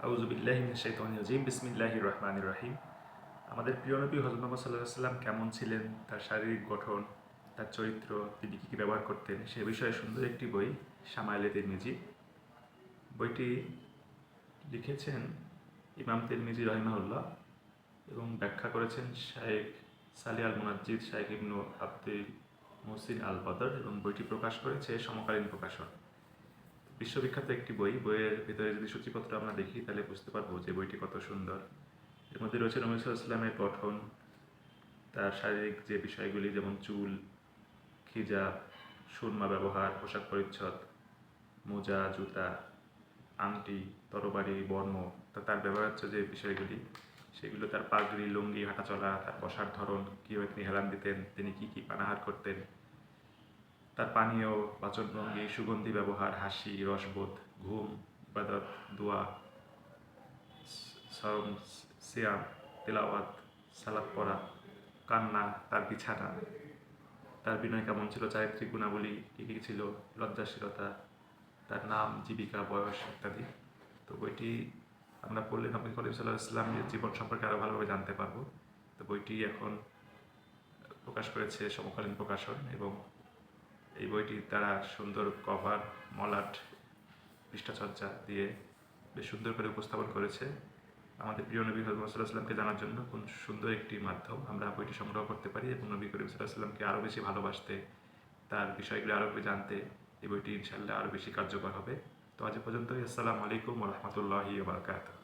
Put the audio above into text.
আউযু বিল্লাহি মিনাশ শাইতানির রাজিম বিসমিল্লাহির রহমানির রহিম। আমাদের প্রিয় নবী হযরত মুহাম্মদ সাল্লাল্লাহু আলাইহি ওয়াসাল্লাম কেমন ছিলেন, তার শারীরিক গঠন, তার চরিত্র, তিনি কী কী ব্যবহার করতেন সে বিষয়ে সুন্দর একটি বই শামায়েলে তিরমিজি। বইটি লিখেছেন ইমাম তিরমিজি রাহিমাহুল্লাহ এবং ব্যাখ্যা করেছেন শাইখ সালিহ আল মুনাজ্জিদ, শাইখ ইবনু আব্দুল মুহসিন আল বদর এবং বইটি প্রকাশ করেছে সমকালীন প্রকাশন। বিশ্ববিখ্যাত একটি বই। বইয়ের ভিতরে যদি সূচিপত্র আমরা দেখি তাহলে বুঝতে পারবো যে বইটি কত সুন্দর। এর মধ্যে রয়েছে নবী সাল্লাল্লাহু আলাইহি ওয়াসাল্লামের গঠন, তার শারীরিক যে বিষয়গুলি যেমন চুল, খিজাব, সুরমা ব্যবহার, পোশাক পরিচ্ছদ, মোজা, জুতা, আংটি, তরবারি, বর্ম, তার ব্যবহার্য যে বিষয়গুলি সেগুলো, তার পাগড়ি, লুঙ্গি, হাঁটাচলা, তার বসার ধরন, কীভাবে তিনি হেলান দিতেন, তিনি কী কী পানাহার করতেন, তার পানীয়, বাচনভঙ্গি, সুগন্ধি ব্যবহার, হাসি, রসবোধ, ঘুম, ইবাদত, দোয়া, সওম, সিয়াম, তেলাওয়াত, সালাত পড়া, কান্না, তার বিছানা, তার বিনয় কেমন ছিল, চারিত্রিক গুণাবলী কী কী ছিল, লজ্জাশীলতা, তার নাম, জীবিকা, বয়স ইত্যাদি। তো বইটি আমরা পড়লে নবী করিম সাল্লাল্লাহু আলাইহি ওয়াসাল্লামের জীবন সম্পর্কে আরও ভালোভাবে জানতে পারবো। তো বইটি এখন প্রকাশ করেছে সমকালীন প্রকাশন এবং এই বইটির দ্বারা সুন্দর কভার, মলাট, পৃষ্ঠাচর্চা দিয়ে বেশ সুন্দর করে উপস্থাপন করেছে আমাদের প্রিয় নবী হযরত মুহাম্মদ সাল্লাল্লাহু আলাইহি ওয়াসাল্লামকে জানার জন্য কোন সুন্দর একটি মাধ্যম। আমরা বইটি সংগ্রহ করতে পারি এবং নবী করিম সাল্লাল্লাহু আলাইহি ওয়াসাল্লামকে আরও বেশি ভালোবাসতে, তার বিষয়গুলো আরও জানতে এই বইটি ইনশাআল্লাহ আরও বেশি কার্যকর হবে। তো আজ পর্যন্তই। আসসালামু আলাইকুম ওয়া রাহমাতুল্লাহি ওয়া বারাকাতুহু।